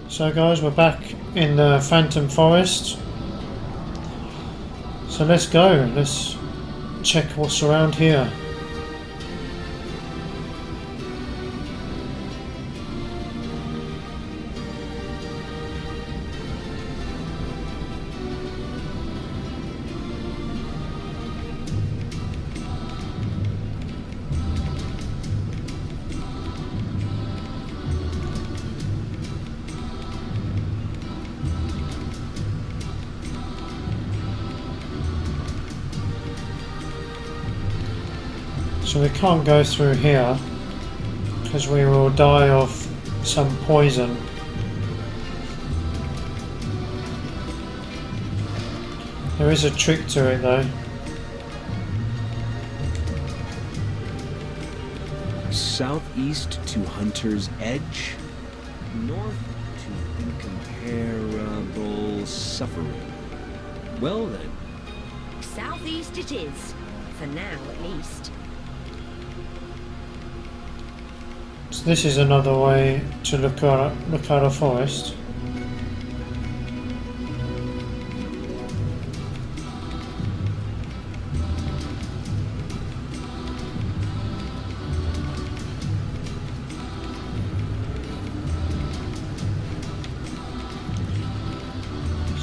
So guys, we're back in the Phantom Forest. So let's go. Let's check what's around here. So we can't go through here because we will die of some poison. There is a trick to it though. Southeast to Hunter's Edge, north to incomparable suffering. Well then. Southeast it is, for now at least. So this is another way to look at a forest.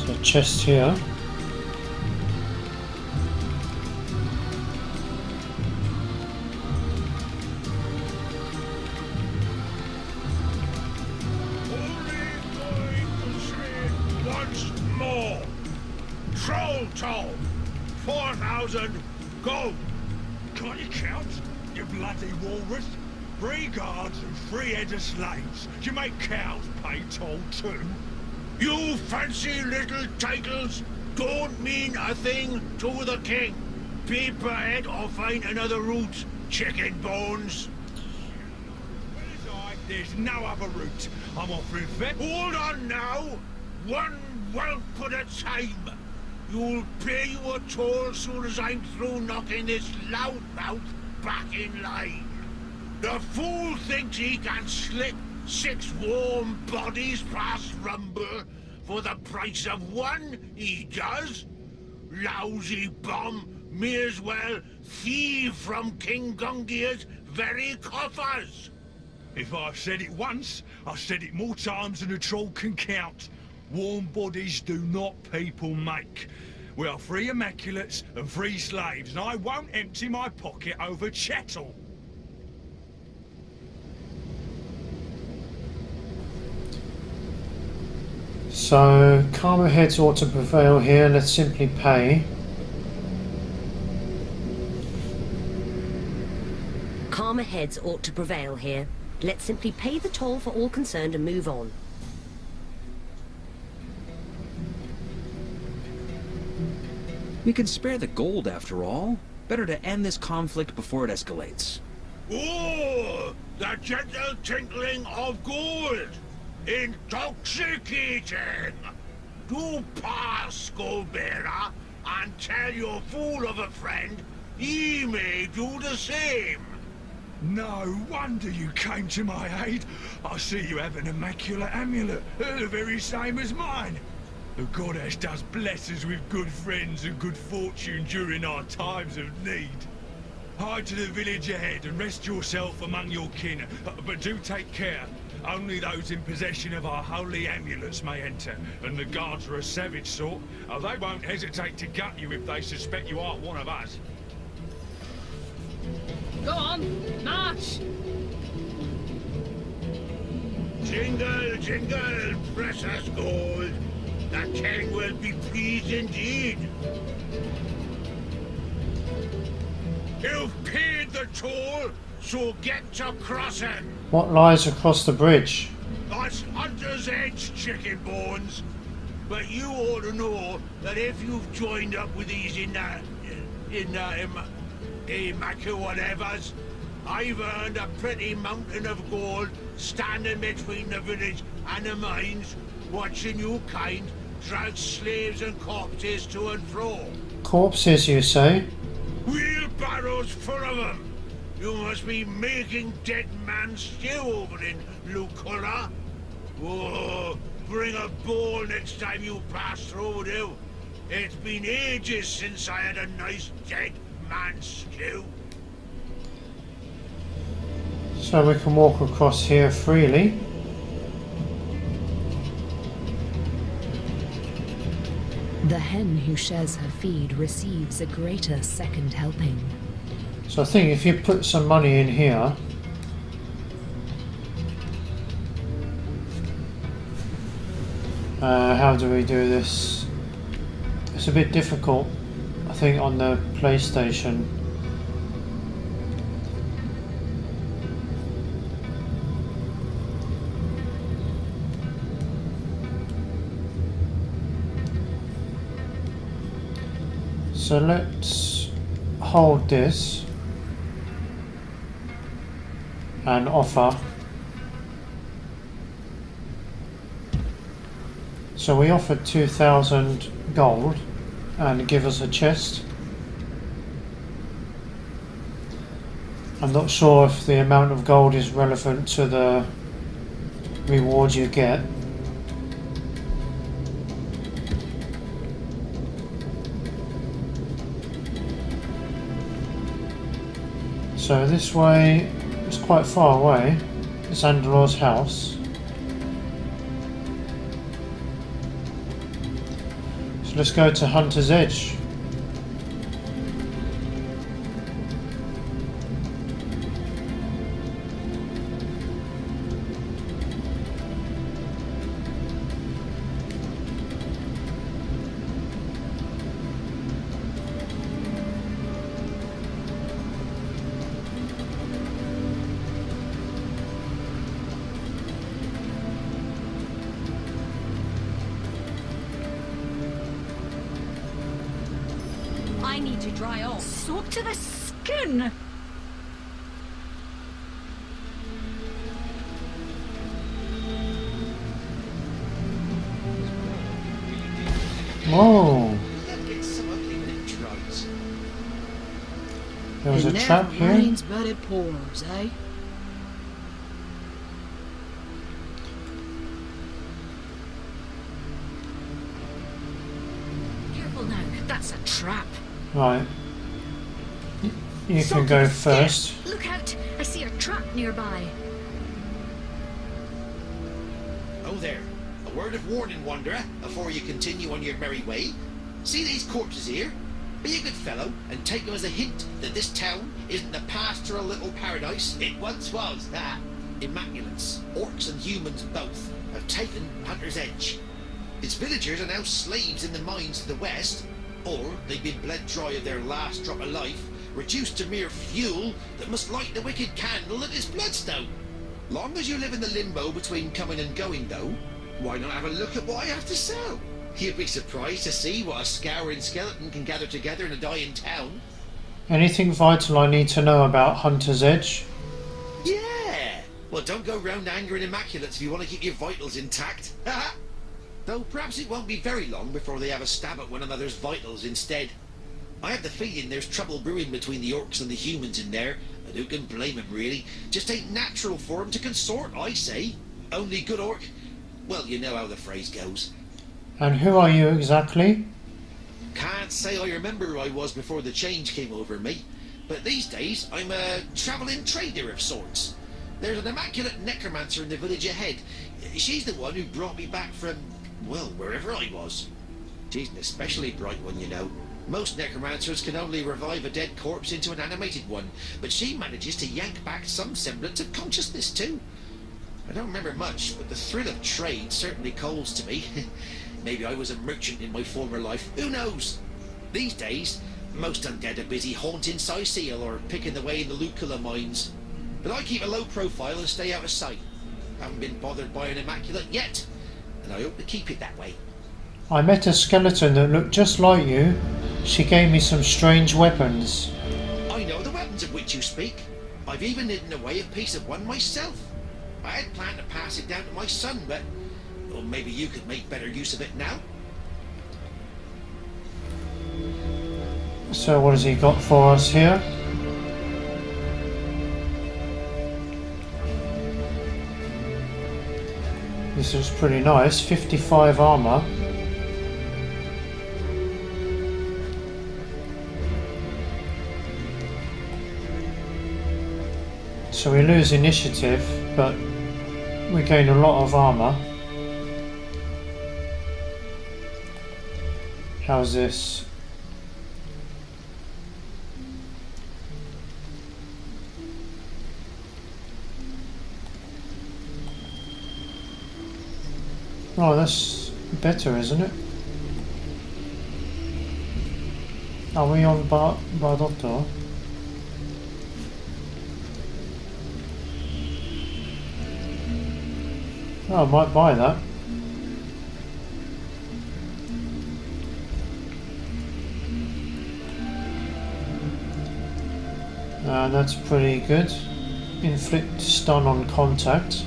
So a chest here. Toll! 4,000 gold! Can't you count, you bloody walrus? 3 guards and 3 heads of slaves. Do you make cows pay toll too? You fancy little titles don't mean a thing to the king. Paperhead or find another route, chicken bones. There's no other route. I'm offering fair. Hold on now! One whelp at a time. You'll pay your toll soon as I'm through knocking this loudmouth back in line. The fool thinks he can slip 6 warm bodies past Rumble for the price of 1, he does. Lousy bum, may as well thieve from King Gungia's very coffers. If I've said it once, I've said it more times than a troll can count. Warm bodies do not people make. We are 3 immaculates and 3 slaves, and I won't empty my pocket over chattel. So calmer heads ought to prevail here. Let's simply pay. Calmer heads ought to prevail here. Let's simply pay the toll for all concerned and move on. We can spare the gold after all. Better to end this conflict before it escalates. Oh, the gentle tinkling of gold! Intoxicating! Do pass, Skullbearer, and tell your fool of a friend he may do the same. No wonder you came to my aid. I see you have an immaculate amulet, the very same as mine. The goddess does bless us with good friends and good fortune during our times of need. Hide to the village ahead and rest yourself among your kin, but do take care. Only those in possession of our holy amulets may enter, and the guards are a savage sort. They won't hesitate to gut you if they suspect you are one of us. Go on, march! Jingle, jingle, precious gold. The king will be pleased indeed. You've paid the toll, so get to crossing. What lies across the bridge? That's Hunter's Edge, chicken bones. But you ought to know that if you've joined up with these immaculate whatevers, I've earned a pretty mountain of gold standing between the village and the mines, watching you kind drag slaves and corpses to and fro. Corpses, you say? Wheelbarrows full of them. You must be making dead man stew over in Lucura. Oh, bring a bowl next time you pass through, do. It's been ages since I had a nice dead man stew. So we can walk across here freely. The hen who shares her feed receives a greater second helping. So I think if you put some money in here, how do we do this? It's a bit difficult, I think, on the PlayStation. So let's hold this and offer. So we offered 2,000 gold and give us a chest. I'm not sure if the amount of gold is relevant to the reward you get. So this way, it's quite far away. It's Andalor's house. So let's go to Hunter's Edge. I need to dry off. Soaked to the skin. Whoa! It's so ugly when it dries. There was a It trap never here. rains, but it pours, eh? Careful now, that's a trap. Right. You can Something go scared. first. Look out, I see a trap nearby. Oh there, a word of warning, wanderer, before you continue on your merry way. See these corpses here? Be a good fellow and take them as a hint that this town isn't a pastoral little paradise it once was. Ah, immaculants, orcs and humans both, have taken Hunter's Edge. Its villagers are now slaves in the mines to the west, or they've been bled dry of their last drop of life, reduced to mere fuel that must light the wicked candle that is bloodstone. Long as you live in the limbo between coming and going, though, why not have a look at what I have to sell? You'd be surprised to see what a scouring skeleton can gather together in a dying town. Anything vital I need to know about Hunter's Edge? Yeah! Well, don't go round angering immaculates if you want to keep your vitals intact. Though perhaps it won't be very long before they have a stab at one another's vitals instead. I have the feeling there's trouble brewing between the orcs and the humans in there, and who can blame 'em really? Just ain't natural for 'em to consort, I say. Only good orc. Well, you know how the phrase goes. And who are you exactly? Can't say I remember who I was before the change came over me, but these days I'm a travelling trader of sorts. There's an immaculate necromancer in the village ahead. She's the one who brought me back from, well, wherever I was. She's an especially bright one, you know. Most necromancers can only revive a dead corpse into an animated one, but she manages to yank back some semblance of consciousness too. I don't remember much, but the thrill of trade certainly calls to me. Maybe I was a merchant in my former life, who knows? These days, most undead are busy haunting Seal or picking away in the Lucula mines. But I keep a low profile and stay out of sight. Haven't been bothered by an immaculate yet, and I hope to keep it that way. I met a skeleton that looked just like you. She gave me some strange weapons. I know the weapons of which you speak. I've even hidden away a piece of one myself. I had planned to pass it down to my son, but well, maybe you could make better use of it now. So what has he got for us here? This is pretty nice. 55 armor. So we lose initiative, but we gain a lot of armor. How's this? Oh, that's better, isn't it? Are we on Bardotto? Oh, I might buy that. That's pretty good. Inflict stun on contact.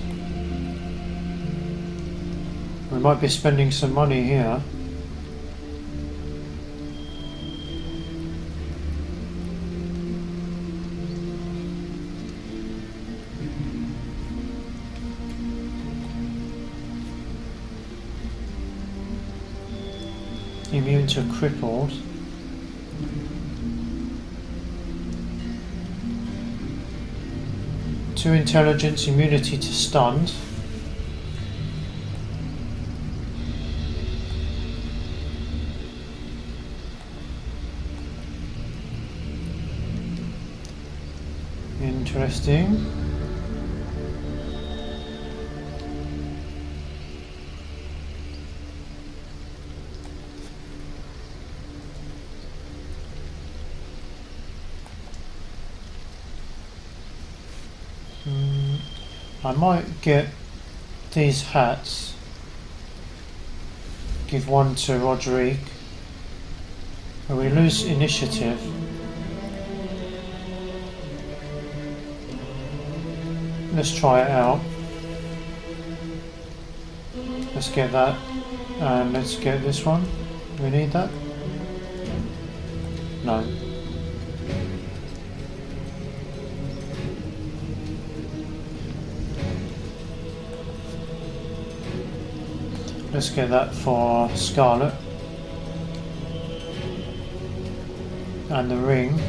We might be spending some money here. Immune to crippled. Two intelligence, immunity to stunned. Interesting. I might get these hats. Give one to Roderick. But we lose initiative. Let's try it out. Let's get that. And let's get this one. Do we need that? No. Let's get that for Scarlet. And the ring.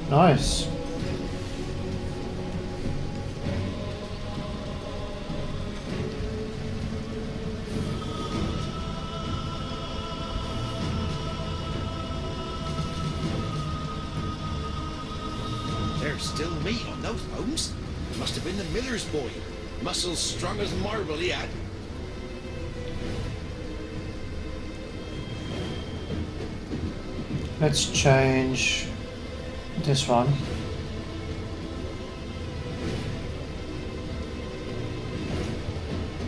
Nice. There's still meat on those bones. Must have been the miller's boy. Muscles strong as marble he had. Let's change this one.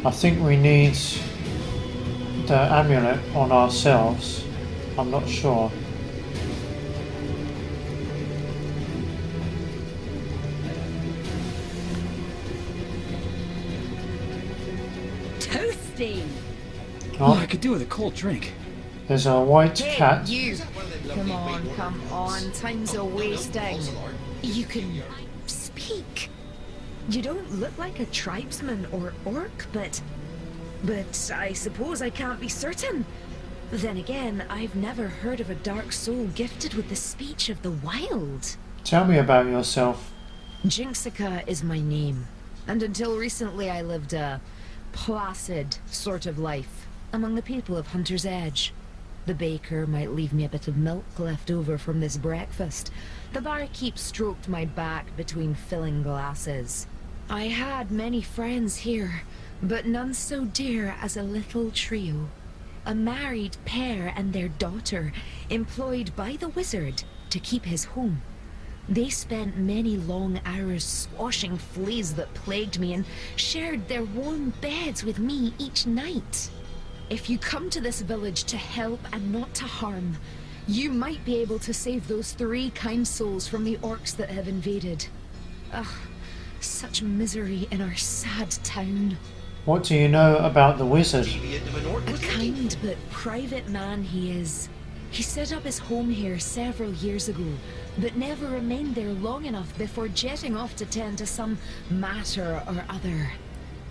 I think we need the amulet on ourselves. I'm not sure. Toasty! Oh, I could do with a cold drink. There's a white cat. You! Is that one of them Come lovely on, white come ornaments? on. Time's a No, wasting. false alarm. You can speak. You don't look like a tribesman or orc, but I suppose I can't be certain. Then again, I've never heard of a dark soul gifted with the speech of the wild. Tell me about yourself. Jinxica is my name, and until recently I lived a placid sort of life among the people of Hunter's Edge. The baker might leave me a bit of milk left over from this breakfast. The barkeep stroked my back between filling glasses. I had many friends here, but none so dear as a little trio. A married pair and their daughter, employed by the wizard to keep his home. They spent many long hours squashing fleas that plagued me and shared their warm beds with me each night. If you come to this village to help and not to harm, you might be able to save those 3 kind souls from the orcs that have invaded. Ugh, such misery in our sad town. What do you know about the wizard? Deviant of an orc, A was he? kind but private man he is. He set up his home here several years ago, but never remained there long enough before jetting off to tend to some matter or other.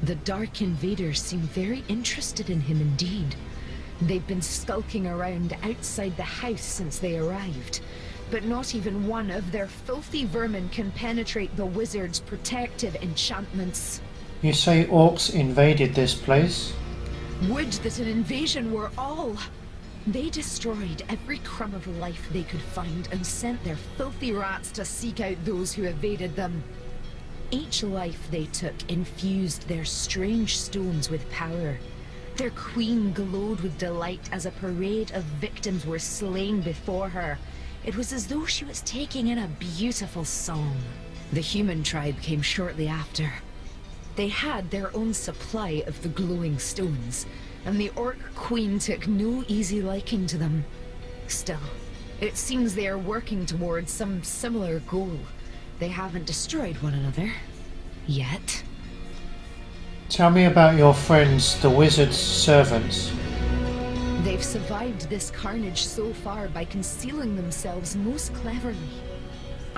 The Dark Invaders seem very interested in him indeed. They've been skulking around outside the house since they arrived, but not even one of their filthy vermin can penetrate the wizard's protective enchantments. You say orcs invaded this place? Would that an invasion were all! They destroyed every crumb of life they could find and sent their filthy rats to seek out those who evaded them. Each life they took infused their strange stones with power. Their queen glowed with delight as a parade of victims were slain before her. It was as though she was taking in a beautiful song. The human tribe came shortly after. They had their own supply of the glowing stones, and the orc queen took no easy liking to them. Still, it seems they are working towards some similar goal. They haven't destroyed one another. Yet. Tell me about your friends, the wizard's servants. They've survived this carnage so far by concealing themselves most cleverly.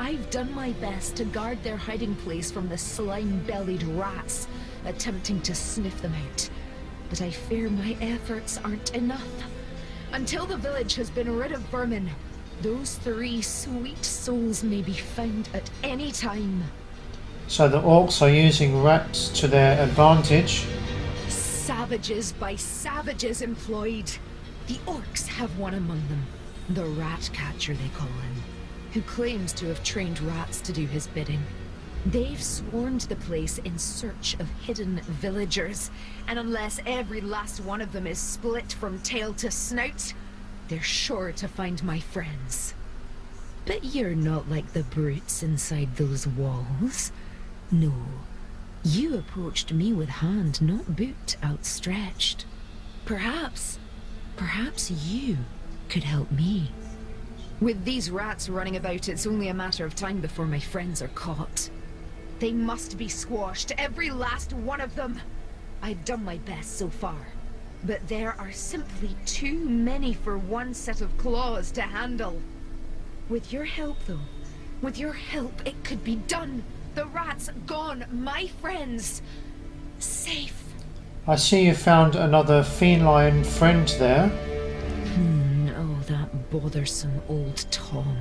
I've done my best to guard their hiding place from the slime-bellied rats attempting to sniff them out. But I fear my efforts aren't enough. Until the village has been rid of vermin, those 3 sweet souls may be found at any time. So the orcs are using rats to their advantage? Savages by savages employed. The orcs have one among them, the rat catcher they call him, who claims to have trained rats to do his bidding. They've swarmed the place in search of hidden villagers, and unless every last one of them is split from tail to snout, they're sure to find my friends. But you're not like the brutes inside those walls. No, you approached me with hand, not boot, outstretched. Perhaps you could help me. With these rats running about, it's only a matter of time before my friends are caught. They must be squashed, every last one of them. I've done my best so far, but there are simply too many for one set of claws to handle. With your help, though, with your help, it could be done. The rats gone, my friends safe. I see you found another feline friend there. Oh, that bothersome old Tom.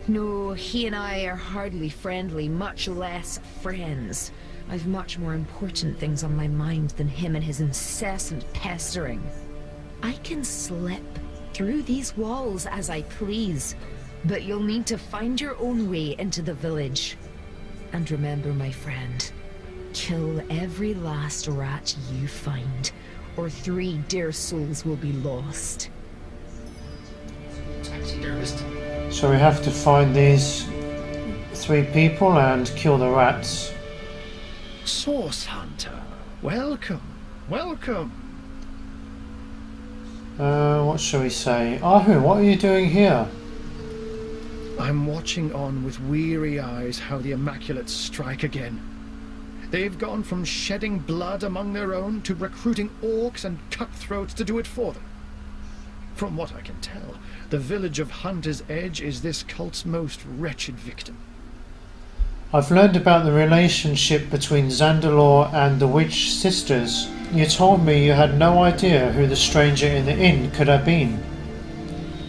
No, he and I are hardly friendly, much less friends. I've much more important things on my mind than him and his incessant pestering. I can slip through these walls as I please, but you'll need to find your own way into the village. And remember, my friend, kill every last rat you find, or 3 dear souls will be lost. Taxidermist. So we have to find these 3 people and kill the rats. Source Hunter, welcome, welcome. What shall we say? Ahu, what are you doing here? I'm watching on with weary eyes how the Immaculates strike again. They've gone from shedding blood among their own to recruiting orcs and cutthroats to do it for them. From what I can tell, the village of Hunter's Edge is this cult's most wretched victim. I've learned about the relationship between Zandalore and the Witch Sisters. You told me you had no idea who the stranger in the inn could have been.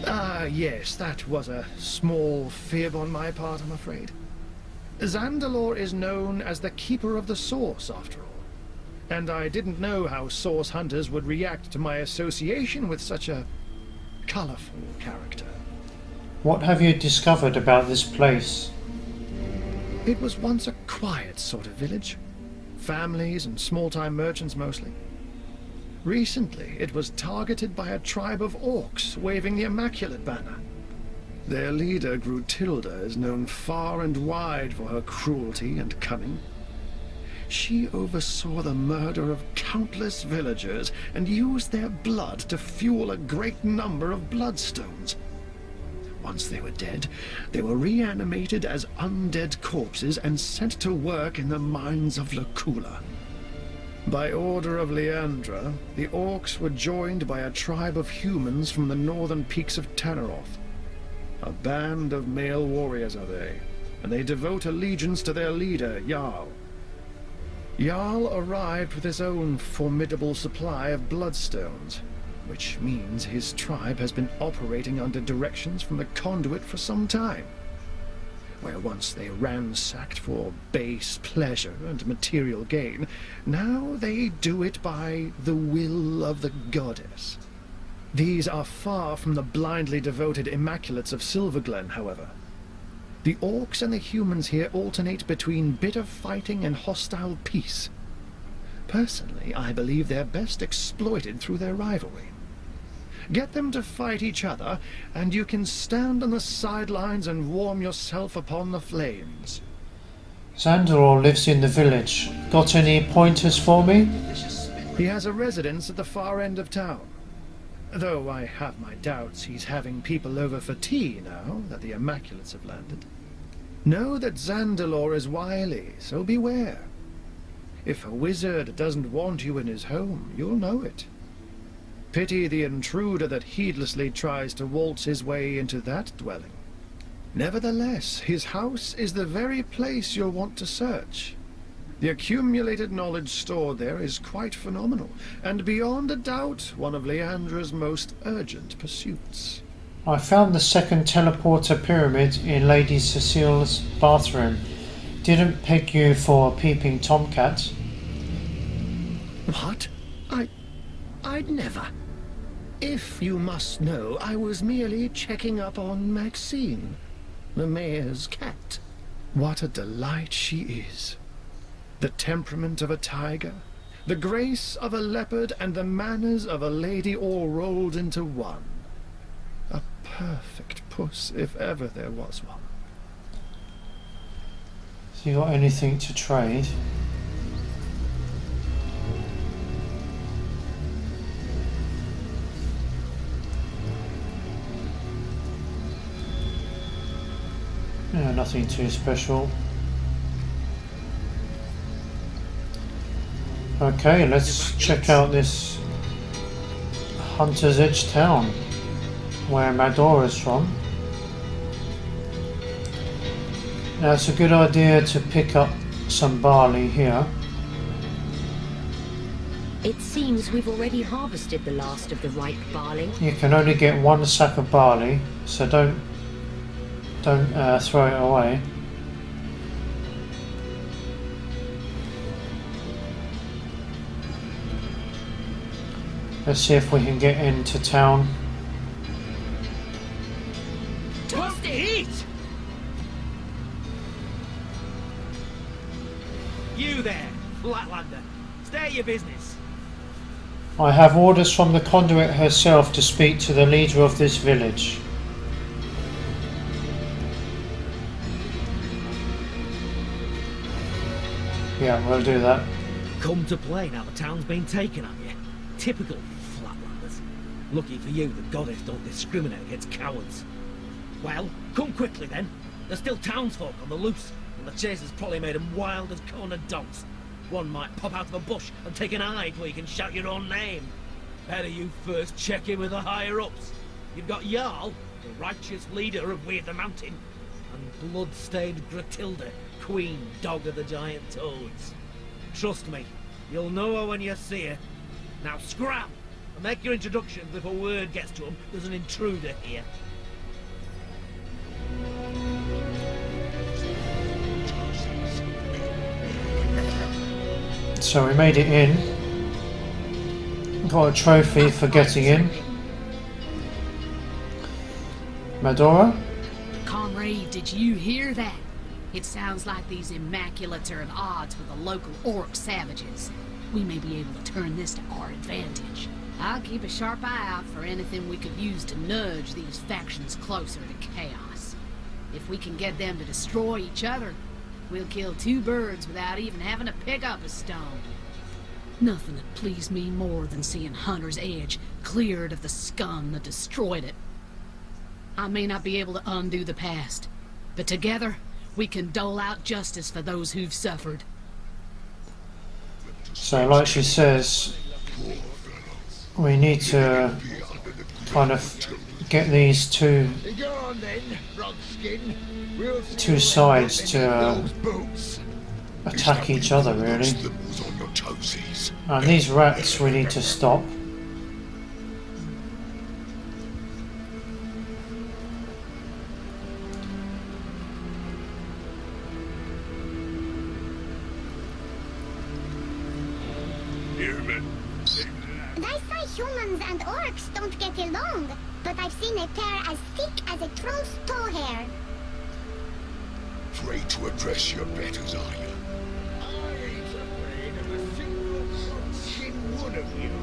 Ah, yes, that was a small fib on my part, I'm afraid. Zandalore is known as the Keeper of the Source, after all. And I didn't know how Source Hunters would react to my association with such a colourful character. What have you discovered about this place? It was once a quiet sort of village. Families and small-time merchants mostly. Recently, it was targeted by a tribe of orcs waving the Immaculate banner. Their leader, Grutilda, is known far and wide for her cruelty and cunning. She oversaw the murder of countless villagers and used their blood to fuel a great number of bloodstones. Once they were dead, they were reanimated as undead corpses and sent to work in the mines of Lacula. By order of Leandra, the orcs were joined by a tribe of humans from the northern peaks of Tanneroth. A band of male warriors are they, and they devote allegiance to their leader, Jarl. Jarl arrived with his own formidable supply of bloodstones, which means his tribe has been operating under directions from the conduit for some time. Where once they ransacked for base pleasure and material gain, now they do it by the will of the goddess. These are far from the blindly devoted Immaculates of Silverglen, however. The orcs and the humans here alternate between bitter fighting and hostile peace. Personally, I believe they're best exploited through their rivalry. Get them to fight each other, and you can stand on the sidelines and warm yourself upon the flames. Zandalor lives in the village. Got any pointers for me? He has a residence at the far end of town. Though I have my doubts he's having people over for tea now that the Immaculates have landed. Know that Zandalor is wily, so beware. If a wizard doesn't want you in his home, you'll know it. Pity the intruder that heedlessly tries to waltz his way into that dwelling. Nevertheless, his house is the very place you'll want to search. The accumulated knowledge stored there is quite phenomenal, and beyond a doubt, one of Leandra's most urgent pursuits. I found the second teleporter pyramid in Lady Cecile's bathroom. Didn't peg you for a peeping tomcat. What? I'd never. If you must know, I was merely checking up on Maxine, the mayor's cat. What a delight she is. The temperament of a tiger, the grace of a leopard, and the manners of a lady all rolled into one. A perfect puss, if ever there was one. So you got anything to trade? Yeah, nothing too special. Okay, let's check out this Hunter's Edge town where Madora's from. Now it's a good idea to pick up some barley here. It seems we've already harvested the last of the ripe barley. You can only get one sack of barley, so don't throw it away. Let's see if we can get into town. Toast to eat! You there, Flatlander. Stay at your business. I have orders from the conduit herself to speak to the leader of this village. Yeah, we'll do that. Come to play now the town's been taken on you. Typical Flatlanders. Lucky for you, the goddess don't discriminate against cowards. Well, come quickly then. There's still townsfolk on the loose, and the chase has probably made them wild as cornered dogs. One might pop out of a bush and take an eye before you can shout your own name. Better you first check in with the higher-ups. You've got Jarl, the righteous leader of Weird the Mountain, and blood-stained Gratilda, queen dog of the giant toads. Trust me, you'll know her when you see her. Now scram, and make your introductions before word gets to them there's an intruder here. So we made it in. Got a trophy for getting in. Medora? Comrade, did you hear that? It sounds like these Immaculates are at odds with the local orc savages. We may be able to turn this to our advantage. I'll keep a sharp eye out for anything we could use to nudge these factions closer to chaos. If we can get them to destroy each other, we'll kill two birds without even having to pick up a stone. Nothing would please me more than seeing Hunter's Edge cleared of the scum that destroyed it. I may not be able to undo the past, but together we can dole out justice for those who've suffered. So like she says, we need to kind of get these two sides to attack each other, really. And these rats we need to stop. They say humans and orcs don't get along, but I've seen a pair as thick as a trunk's toe hair. Afraid to address your betters, are you? I ain't afraid of a single frog-skin one of you.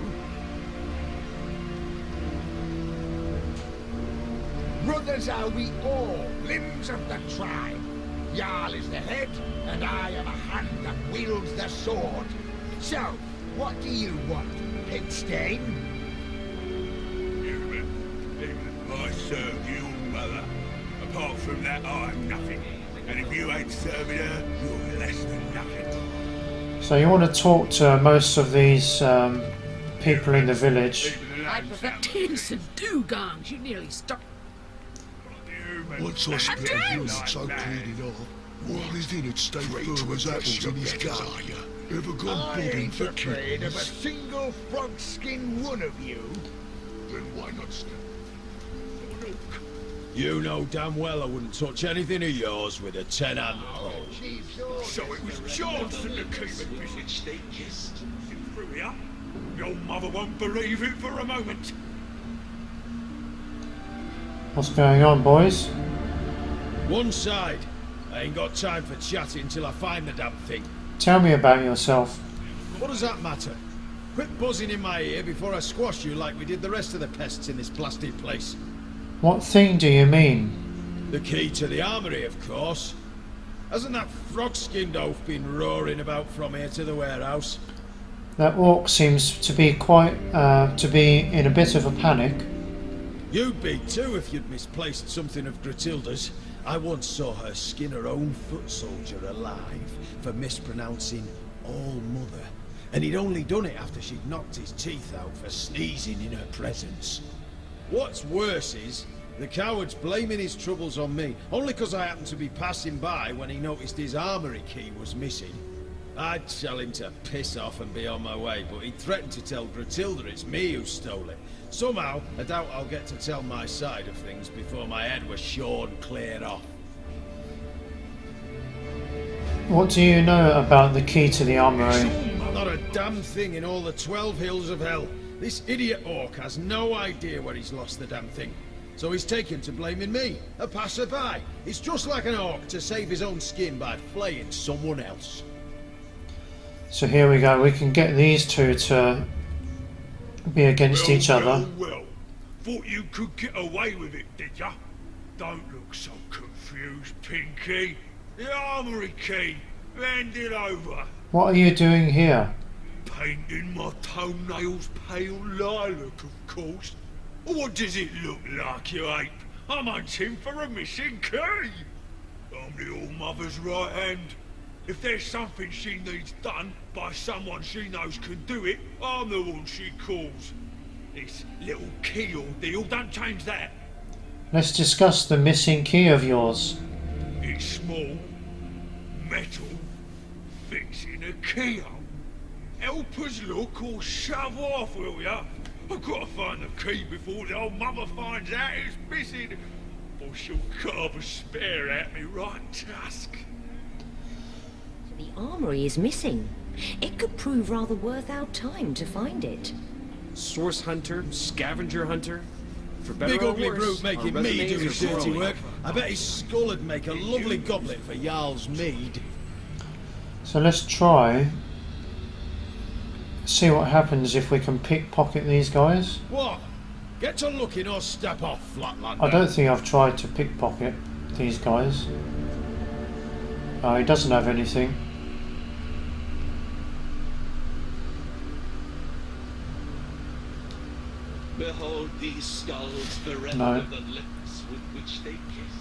Brothers are we all, limbs of the tribe. Jarl is the head, and I am a hand that wields the sword. So, what do you want, Pigstein? I serve you, mother. Apart from that, I'm nothing. And if you ain't serving her, you're less than nothing. So you want to talk to most of these people in the village. I prefer tins and dugongs. You nearly stuck. Once I split a unit so clean it off, while he's in it, stay firm as apples in his gum. Ever gone bobbing for kittens? Of a single frog-skin one of you? Then why not step? You know damn well I wouldn't touch anything of yours with a 10-hand pole. So it was Johnson that came and visited. They kissed. Through here? Your mother won't believe it for a moment. What's going on, boys? One side. I ain't got time for chatting until I find the damn thing. Tell me about yourself. What does that matter? Quit buzzing in my ear before I squash you like we did the rest of the pests in this blasted place. What thing do you mean? The key to the armory, of course. Hasn't that frog-skinned oaf been roaring about from here to the warehouse? That orc seems to be in a bit of a panic. You'd be too if you'd misplaced something of Gratilda's. I once saw her skin her own foot soldier alive for mispronouncing All-Mother. And he'd only done it after she'd knocked his teeth out for sneezing in her presence. What's worse is, the coward's blaming his troubles on me, only because I happened to be passing by when he noticed his armory key was missing. I'd tell him to piss off and be on my way, but he threatened to tell Gratilda it's me who stole it. Somehow, I doubt I'll get to tell my side of things before my head was shorn clear off. What do you know about the key to the armory? Not a damn thing in all the 12 hills of hell. This idiot orc has no idea where he's lost the damn thing. So he's taken to blaming me, a passerby. It's just like an orc to save his own skin by flaying someone else. So here we go, we can get these two to be against each other. Well, thought you could get away with it, did ya? Don't look so confused, Pinky. The armory key, hand it over. What are you doing here? Painting my toenails pale lilac, of course. What does it look like, you ape? I'm hunting for a missing key. I'm the All-Mother's right hand. If there's something she needs done by someone she knows can do it, I'm the one she calls. This little key ordeal, don't change that. Let's discuss the missing key of yours. It's small, metal, fits in a keyhole. Help us look or shove off, will ya? I've got to find the key before the old mother finds out it's missing, or she'll carve a spear at me right tusk. The armory is missing. It could prove rather worth our time to find it. Source hunter, scavenger hunter. For better Big or ugly worse, brute making our me do resumes his are dirty growing. work. I bet his skull would make a lovely goblet for Jarl's mead. So let's try see what happens if we can pickpocket these guys. What? Get to looking or step off, Flatlander. I don't think I've tried to pickpocket these guys. Oh, he doesn't have anything. Behold these skulls bereft No. of the lips with which they kiss.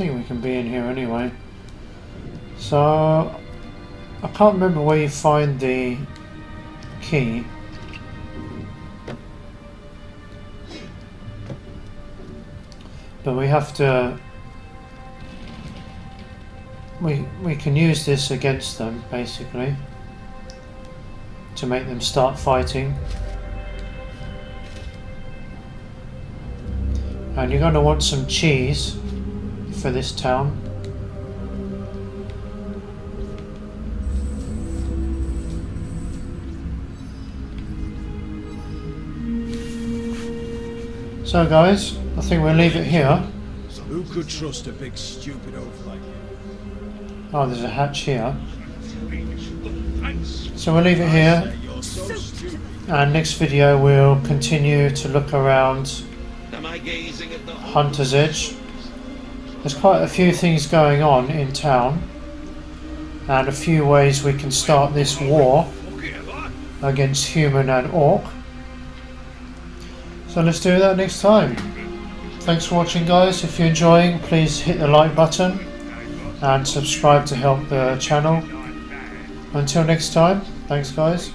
think we can be in here anyway. So I can't remember where you find the key. But we have to... We can use this against them, basically, to make them start fighting. And you're going to want some cheese for this town. So guys, I think we'll leave it here. Who could trust a big stupid oaf like you? Oh, there's a hatch here. So we'll leave it here. And next video we'll continue to look around Hunter's Edge. There's quite a few things going on in town, and a few ways we can start this war against human and orc. So let's do that next time. Thanks for watching guys. If you're enjoying, please hit the like button and subscribe to help the channel. Until next time, thanks guys.